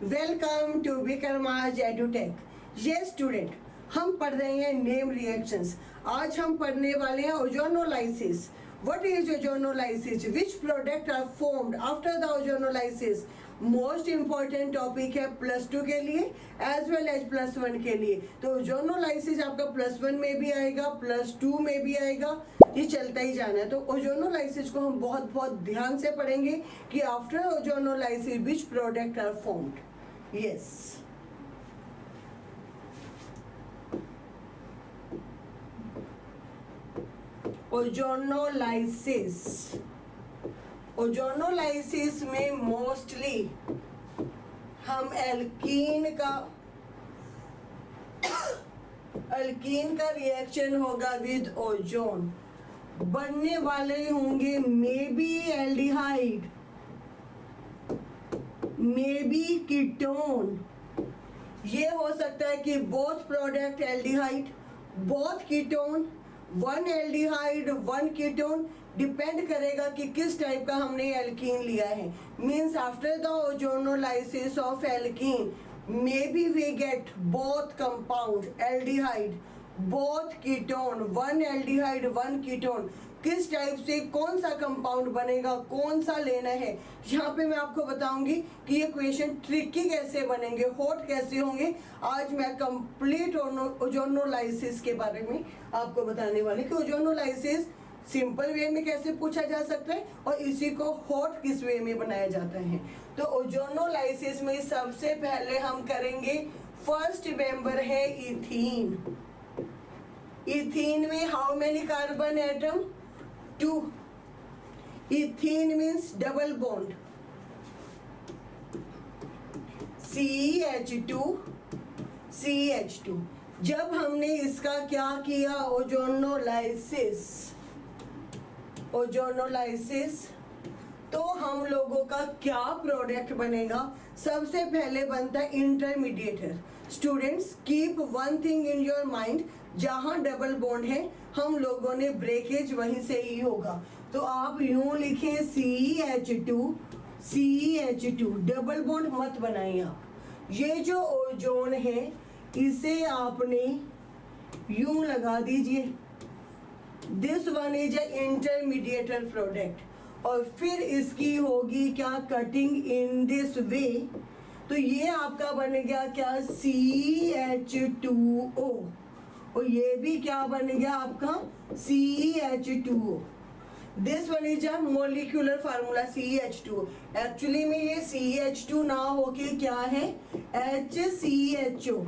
Welcome to Vikramaj edutech. ये student, हम पढ़ रहे हैं नेम रिएक्शंस। आज हम पढ़ने वाले हैं ozonolysis. What is ozonolysis? Which product are formed after the ozonolysis? Most important topic है +2 के लिए एज वेल एज +1 के लिए। तो ओजोनोलाइसिस आपका +1 में भी आएगा, +2 में भी आएगा, ये चलता ही जाना है। तो ओजोनोलाइसिस को हम बहुत बहुत ध्यान से पढ़ेंगे कि after ozonolysis which product are formed. Yes, ozonolysis. Ozonolysis में मोस्टली हम एल्कीन का रिएक्शन होगा विद ओजोन। बनने वाले होंगे may be aldehyde, may be ketone. ये हो सकता है कि both product aldehyde, both ketone, 1 aldehyde 1 ketone. Depend करेगा कि किस टाइप का हमने एल्कीन लिया है। Means after the ozonolysis of alkene may be we get both compound aldehyde, both ketone, 1 aldehyde 1 ketone. किस टाइप से कौन सा कंपाउंड बनेगा, कौन सा लेना है, यहाँ पे मैं आपको बताऊंगी कि ये क्वेश्चन ट्रिकी कैसे बनेंगे, हॉट कैसे होंगे। आज मैं कंप्लीट ओजोनोलाइसिस के बारे में आपको बताने वाली कि ओजोनोलाइसिस सिंपल वे में कैसे पूछा जा सकता है और इसी को हॉट किस वे में बनाया जाता है। तो ओजोनोलाइसिस में सबसे पहले हम करेंगे, फर्स्ट मेंबर है इथीन। इथीन में how many carbon atom? 2। Ethene means double bond, CH2 CH2। जब हमने इसका क्या किया, ओजोनोलाइसिस, तो हम लोगों का क्या प्रोडक्ट बनेगा? सबसे पहले बनता है intermediator. Students, keep one thing in your mind, जहां डबल बॉन्ड है हम लोगों ने ब्रेकेज वहीं से ही होगा। तो आप यूं लिखें CH2, डबल बॉन्ड मत बनाइए आप। ये जो ओजोन है इसे आपने यूं लगा दीजिए, this one is a intermediator product. और फिर इसकी होगी क्या, कटिंग इन दिस वे। तो ये आपका बन गया क्या, CH2O। और ये भी क्या बन गया आपका, CH2O। This one is a molecular formula CH2। Actually में ये CH2 ना होके क्या है, HCHO।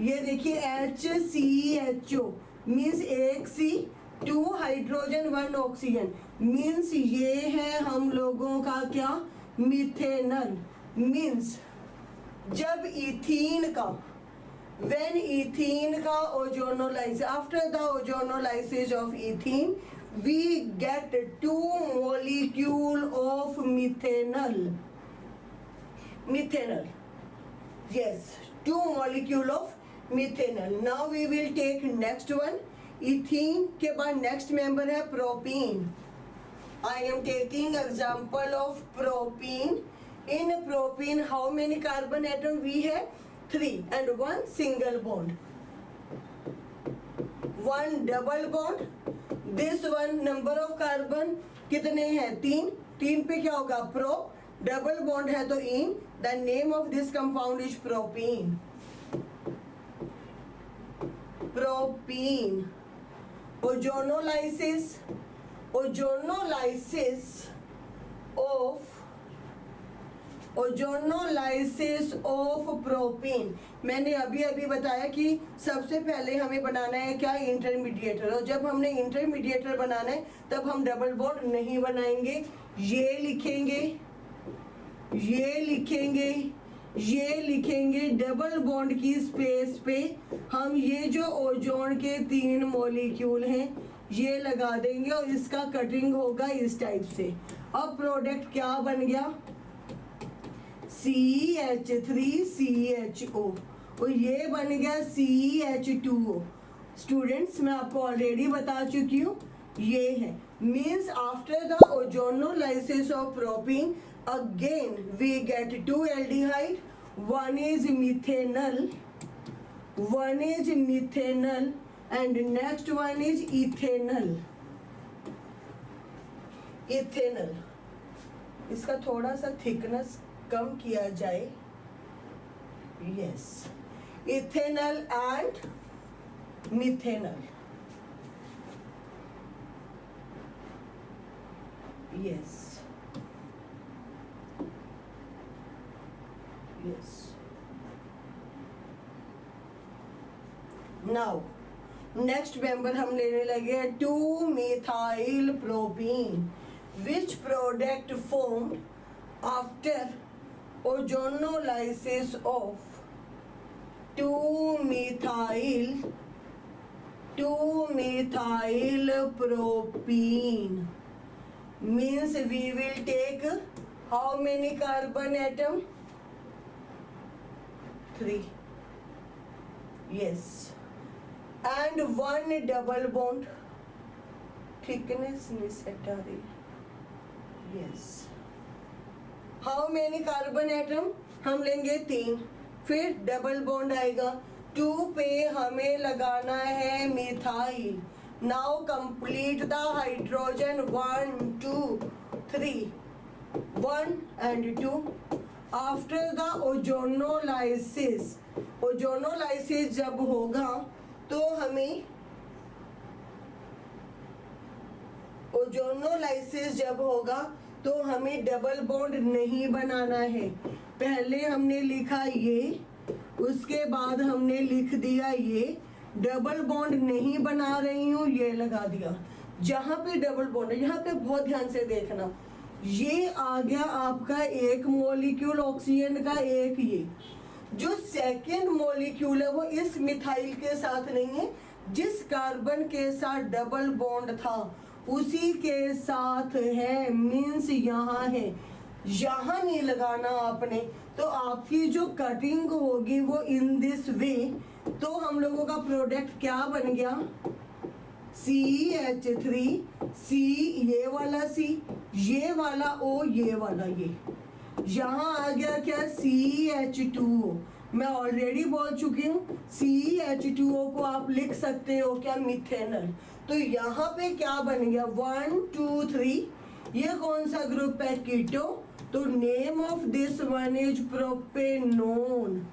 ये देखिए HCHO means 1 C 2 hydrogen 1 oxygen. Means ये है हम लोगों का क्या, मिथेनल। मीन्स जब इथीन का, when ethene का ozonolysis, after the ozonolysis of ethene we get 2 molecule of methanol, yes, 2 molecule of methanol। now we will take next one, ethene के बाद next member है propene। I am taking example of propene। in propene how many carbon atom we have? 3 and 1 single bond, 1 double bond। this one number of carbon कितने हैं, 3 पे क्या होगा, pro, double bond है तो इन। The name of this compound is propene. Ozonolysis of propene. मैंने अभी बताया कि सबसे पहले हमें बनाना है क्या, इंटरमीडिएटर। और जब हमने इंटरमीडिएटर बनाना है तब हम डबल बॉन्ड नहीं बनाएंगे। ये लिखेंगे डबल बॉन्ड की स्पेस पे हम ये जो ओजोन के 3 मॉलिक्यूल हैं ये लगा देंगे और इसका कटिंग होगा इस टाइप से। अब प्रोडक्ट क्या बन गया, CH3CHO और ये बन गया CH2O। स्टूडेंट्स, मैं आपको ऑलरेडी बता चुकी हूँ ये है, means after the ozonolysis of propene again we get two aldehyde, one is methanol and next one is ethanol. इसका थोड़ा सा थिकनेस कम किया जाए, yes, ethanol and methanol, yes. Now next member हम लेने लगे 2-methyl propene, which product formed after ozonolysis of 2-methyl propene. Means we will take how many carbon atom? 3, yes, and one double bond, thickness नहीं set आ रही, yes. How many carbon atom? हम लेंगे 3, फिर double bond आएगा, 2 पे हमें लगाना है methyl. Now complete the hydrogen, 1 2 3, 1 and 2. After the ozonolysis जब होगा तो हमें डबल बॉन्ड नहीं बनाना है. पहले हमने लिखा ये, उसके बाद हमने लिख दिया ये, डबल बॉन्ड नहीं बना रही हूँ, ये लगा दिया. जहाँ पे डबल बॉन्ड है, यहाँ पे बहुत ध्यान से देखना, ये आ गया आपका एक मॉलिक्यूल ऑक्सीजन का, एक ये जो सेकेंड मॉलिक्यूल है वो इस मिथाइल के साथ नहीं है, जिस कार्बन के साथ डबल बॉन्ड था उसी के साथ है, मीन्स यहाँ है, यहाँ नहीं लगाना आपने. तो आपकी जो कटिंग होगी वो इन दिस वे. तो हम लोगों का प्रोडक्ट क्या बन गया? CH3, C, ये वाला C, ये वाला O, ये वाला ये. यहाँ आ गया क्या? CH2O. मैं ऑलरेडी बोल चुकी हूँ, CH2O को आप लिख सकते हो क्या? मिथेनॉल. तो यहाँ पे क्या बन गया? 1 2 3. ये कौन सा ग्रुप है? कीटो. तो name of this one is propanone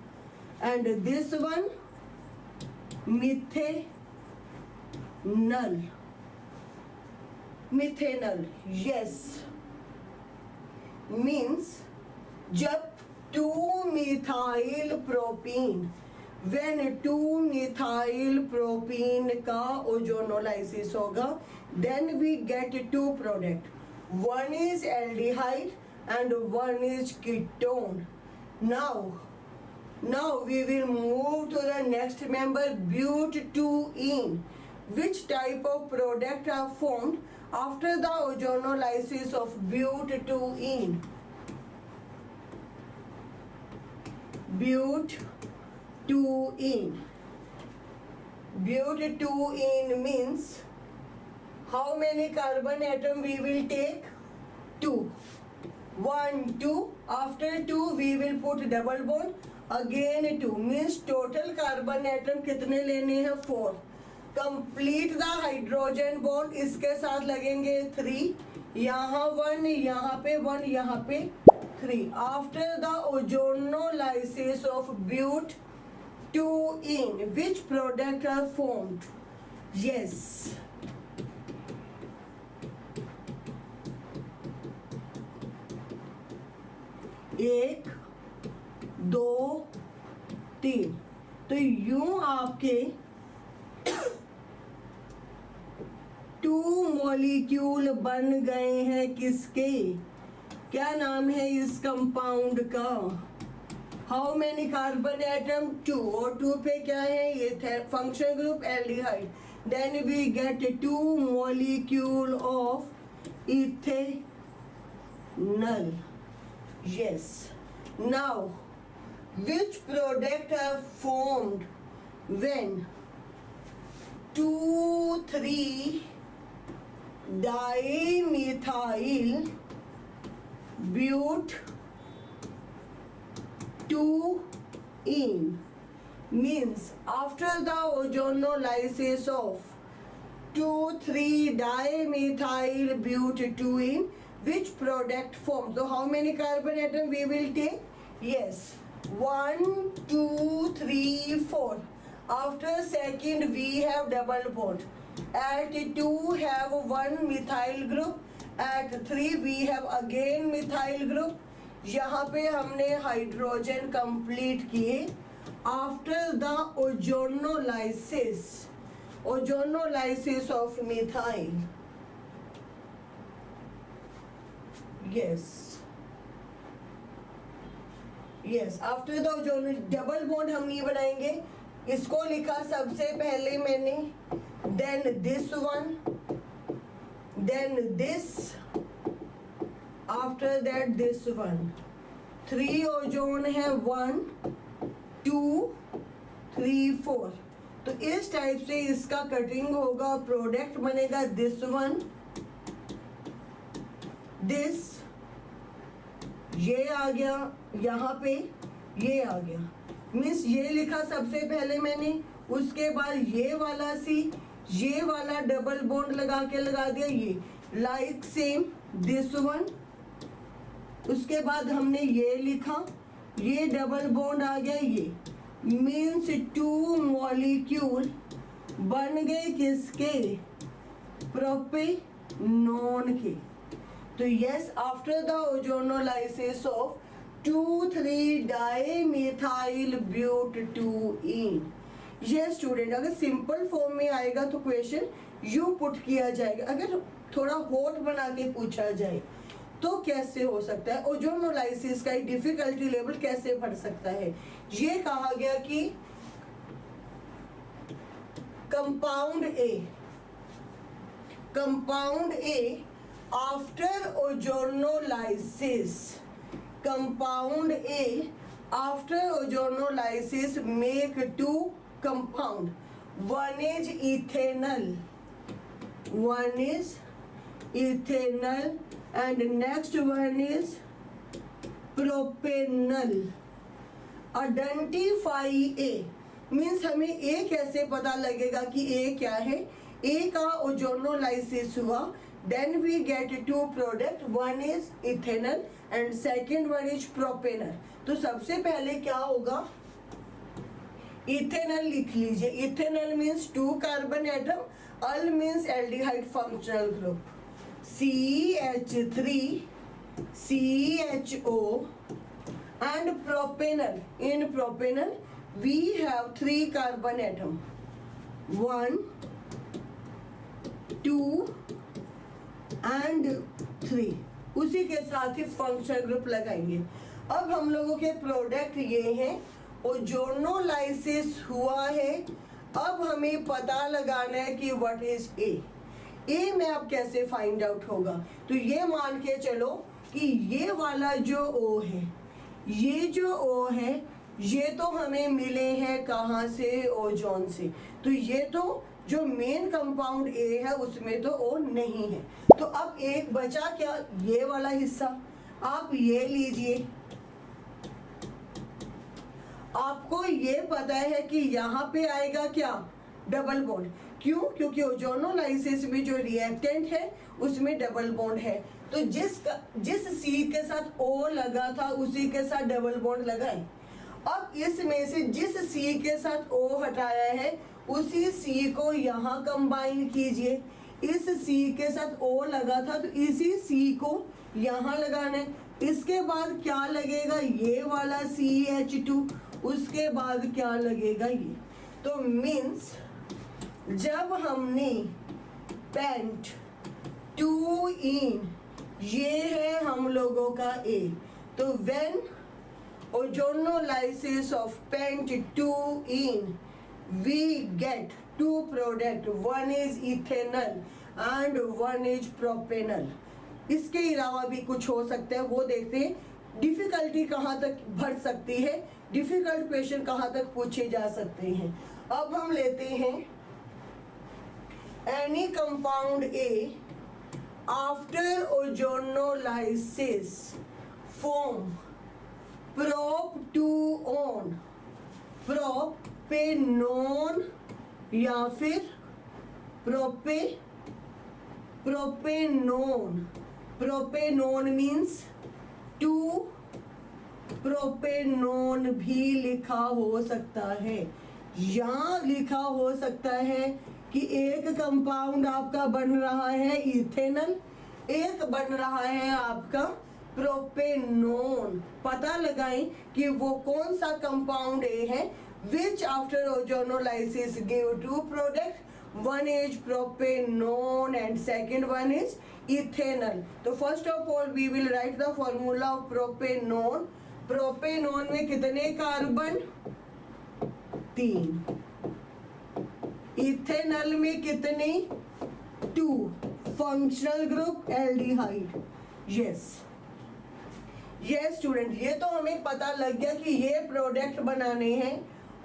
and this one methanol. Yes, means जब 2-methyl propene, when 2-methyl propene का ओजोनोलाइसिस होगा, then we get 2 product. One is aldehyde and one is ketone. Now we will move to the next member, butene. Which type of product are formed after the ozonolysis of butene? Butene means how many carbon atom we will take? 2. 1 2. After 2 we will put double bond, again 2, means total carbon atom कितने लेने हैं? 4. Complete the hydrogen bond, इसके साथ लगेंगे 3, यहाँ 1, यहाँ पे 1, यहाँ पे 3. After the ozonolysis of butene, which product are formed? Yes, 1 2 3. तो यूं आपके 2 मॉलिक्यूल बन गए हैं. किसके? क्या नाम है इस कंपाउंड का? How many carbon atom? 2. और 2 पे क्या है? ये function group aldehyde. Then we get 2 molecule of ethanol. Yes. Now which product are formed when 2 3 dimethyl bute 2-ene means after the ozonolysis of 2,3-dimethyl bute 2-ene, which product forms? So how many carbon atom we will take? Yes, 1, 2, 3, 4. After second we have double bond. At 2 have one methyl group. At 3 we have again methyl group. यहाँ पे हमने hydrogen complete किए after the ozonolysis of methyl. Yes after the ozone double bond हम नहीं बनाएंगे. इसको लिखा सबसे पहले मैंने, then this one, then this, after that this one. 3 ozone है, 1 2 3 4. तो इस टाइप से इसका कटिंग होगा, प्रोडक्ट बनेगा दिस वन, दिस, ये आ गया यहाँ पे, ये आ गया. मीन्स ये लिखा सबसे पहले मैंने, उसके बाद ये वाला सी, ये वाला डबल बॉन्ड लगा दिया, ये लाइक सेम दिस वन. उसके बाद हमने ये लिखा, ये डबल बॉन्ड आ गया, ये मीन्स 2 मॉलिक्यूल बन गए किसके? प्रोपेनॉन के. तो yes after the ozonolysis of 2,3-dimethyl bute 2-ene. ये स्टूडेंट अगर सिंपल फॉर्म में आएगा तो क्वेश्चन यू पुट किया जाएगा. अगर थोड़ा हॉट बना के पूछा जाए तो कैसे हो सकता है? ओजोनोलाइसिस का डिफिकल्टी लेवल कैसे बढ़ सकता है? ये कहा गया कि compound A after ozonolysis make 2 compound. One is ethanol and next one is propanol. Identify A means हमें A कैसे पता लगेगा कि A क्या है? A का ओजोनोलाइसिस हुआ, then we get 2 product, one is ethanol and second one is propanol. तो सबसे पहले क्या होगा? इथेनॉल लिख लीजिए. Ethanol means 2 carbon atom, al means aldehyde functional group, CH3 CHO and propanol. In propanol we have 3 carbon atom, 1 2 and 3. उसी के साथ ही फंक्शनल ग्रुप लगाएंगे. अब हम लोगों के प्रोडक्ट ये हैं. ओजोनोलाइसिस हुआ है, अब हमें पता लगाना है कि व्हाट इज ए में अब कैसे फाइंड आउट होगा. तो ये मान के चलो कि ये वाला जो O है, ये जो O है, ये तो हमें मिले हैं कहाँ से? ओजोन से. तो ये तो जो मेन कंपाउंड A है उसमें तो O नहीं है. तो अब एक बचा क्या? ये वाला हिस्सा. आप ये लीजिए, आपको ये पता है कि यहाँ पे आएगा क्या? Double bond. क्यों? क्योंकि ओजोनोलाइसिस में जो रिएक्टेंट है उसमें डबल बॉन्ड है. तो जिस C के साथ O लगा था उसी के साथ डबल बॉन्ड लगाए. अब इसमें से जिस C के साथ O हटाया है उसी C को यहाँ कंबाइन कीजिए. इस C के साथ O लगा था तो इसी C को यहाँ लगाना है. इसके बाद क्या लगेगा? ये वाला CH2. उसके बाद क्या लगेगा? ये. तो मीन्स जब हमने पेंट 2-ene, ये है हम लोगों का A. तो when ozonolysis of pent 2-ene we get 2 product, one is ethanol and one is propanol. इसके अलावा भी कुछ हो सकता है, वो देखते हैं. डिफिकल्टी कहाँ तक बढ़ सकती है, डिफिकल्ट क्वेश्चन कहाँ तक पूछे जा सकते हैं. अब हम लेते हैं any compound A after ozonolysis form propanone या फिर प्रोपेनोन मीन्स 2 प्रोपेनोन भी लिखा हो सकता है, या लिखा हो सकता है कि एक कंपाउंड आपका बन रहा है इथेनल, एक बन रहा है आपका प्रोपेनोन। पता लगाएं कि वो कौन सा कंपाउंड ए है which after ozonolysis give two product, one is propanone and second one is ethanol। तो first of all we will write the formula of propanone। Propanone में कितने कार्बन? 3। इथेनॉल में कितने? 2। Functional group aldehyde. Yes student, ये तो हमें पता लग गया कि ये प्रोडक्ट बनाने हैं,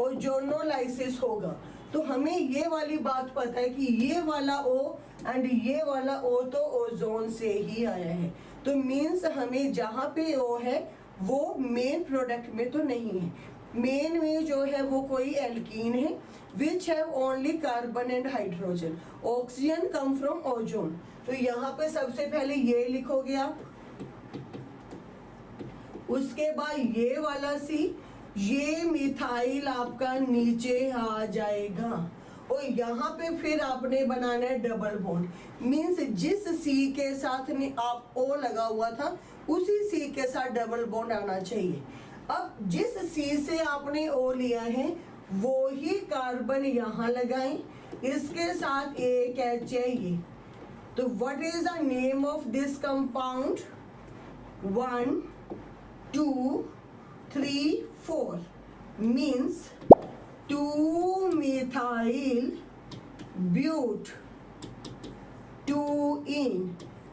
ओजोनोलाइसिस होगा। तो हमें ये वाली बात पता है कि ये वाला O एंड ये वाला O तो ओजोन से ही आया है। तो मीन्स हमें जहाँ पे O है वो मेन प्रोडक्ट में तो नहीं है। मेन में जो है वो कोई एल्कीन है which have only carbon and hydrogen. Oxygen come from ozone. तो यहाँ पे सबसे पहले ये लिखोगे आप, उसके बाद ये वाला C, ये मिथाइल आपका नीचे आ जाएगा और यहाँ पे फिर आपने बनाना है डबल बॉन्ड। मीन्स जिस C के साथ में आप O लगा हुआ था उसी C के साथ डबल बॉन्ड आना चाहिए। अब जिस C से आपने O लिया है वो ही कार्बन यहाँ लगाएं, इसके साथ एक H चाहिए। तो what is the name of this compound? 1 2 3 4 means 2-methyl but 2-ene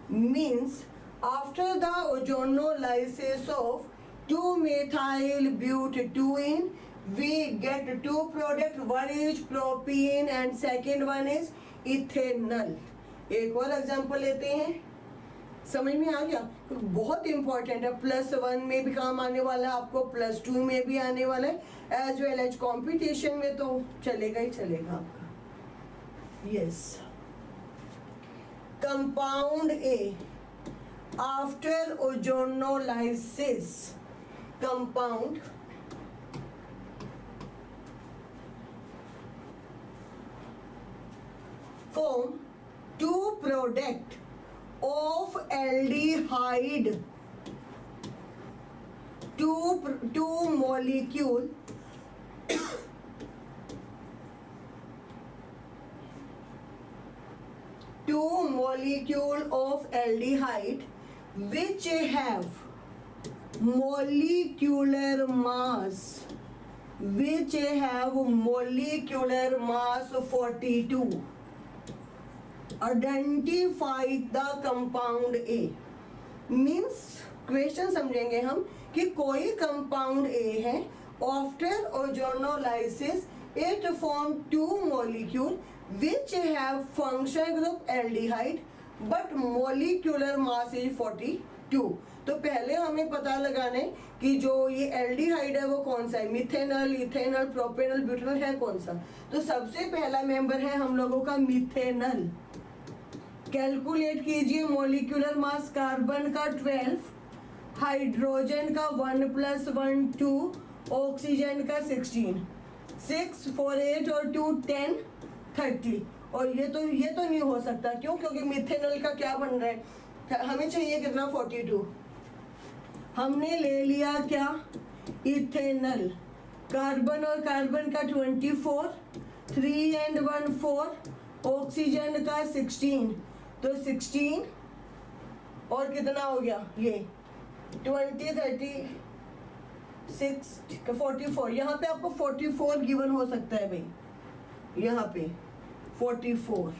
means after the ozonolysis of 2-methyl but 2-ene we get two product, one is propene and second one is ethanol। एक और example लेते हैं, समझ में आ गया? बहुत important है, +1 में भी काम आने वाला है आपको, +2 में भी आने वाला है, एज वेल एज कॉम्पिटिशन में तो चलेगा ही चलेगा आपका। Yes, compound A after ozonolysis compound form 2 product of aldehyde, two molecule of aldehyde which have molecular mass 42। Identify the compound A means question समझेंगे हम कि कोई कंपाउंड A है, after ozonolysis it form 2 molecule which have function group aldehyde but molecular mass is 42। तो पहले हमें पता लगाना है कि जो ये एल्डिहाइड है वो कौन सा है, मिथेनॉल, इथेनॉल, प्रोपेनॉल, ब्यूटेनॉल है कौन सा। तो सबसे पहला मेंबर है हम लोगों का मिथेनॉल। कैलकुलेट कीजिए मॉलिक्यूलर मास, कार्बन का 12, हाइड्रोजन का 1 + 1 2, ऑक्सीजन का 16, 6 4 8 और 2 10 30। और ये तो नहीं हो सकता, क्यों? क्योंकि मिथेनॉल का क्या बन रहा है, हमें चाहिए कितना, 42। हमने ले लिया क्या, इथेनॉल। कार्बन और कार्बन का 24, 3 and 1 4, ऑक्सीजन का 16, तो 16 और कितना हो गया, ये 20 36 44। यहाँ पे आपको 44 गिवन हो सकता है भाई, यहाँ पे 44,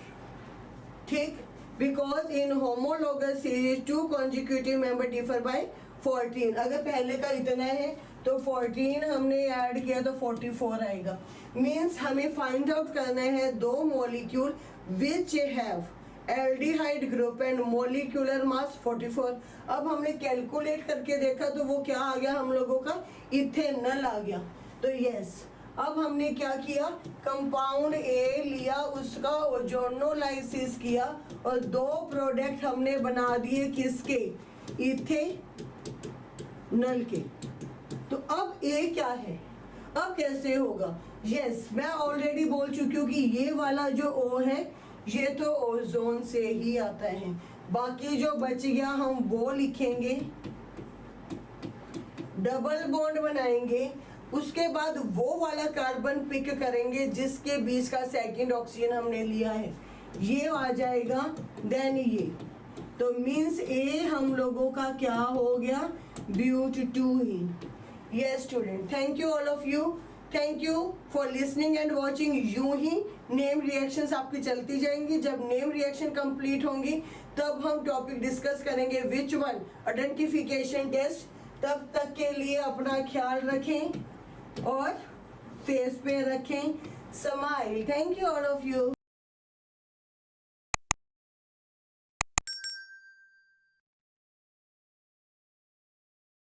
ठीक। Because in homologous series 2 consecutive member differ by 14। अगर पहले का इतना है तो 14 हमने ऐड किया तो 44 आएगा। मीन्स हमें फाइंड आउट करना है 2 molecule which have aldehyde group and molecular mass 44। अब हमने कैलकुलेट करके देखा तो वो क्या आ गया हम लोगों का, इथेनॉल आ गया। तो यस, अब हमने क्या किया, कंपाउंड ए लिया, उसका ओजोनोलाइसिस किया और दो प्रोडक्ट हमने बना दिए किसके, इथेनॉल के। तो अब ए क्या है, अब कैसे होगा, यस मैं ऑलरेडी बोल चुकी हूँ कि ये वाला जो ओ है ये तो ओजोन से ही आता है, बाकी जो बच गया हम वो लिखेंगे, डबल बॉन्ड बनाएंगे, उसके बाद वो वाला कार्बन पिक करेंगे जिसके बीच का सेकंड ऑक्सीजन हमने लिया है, ये आ जाएगा, देन ये, तो मींस ए हम लोगों का क्या हो गया, but two ene. Yes student, thank you all of you, thank you for listening and watching. यूं ही नेम रिएक्शंस आपकी चलती जाएंगी, जब नेम रिएक्शन कंप्लीट होंगी तब हम टॉपिक डिस्कस करेंगे विच वन, आइडेंटिफिकेशन टेस्ट। तब तक के लिए अपना ख्याल रखें और फेस पे रखें smile. Thank you all of you.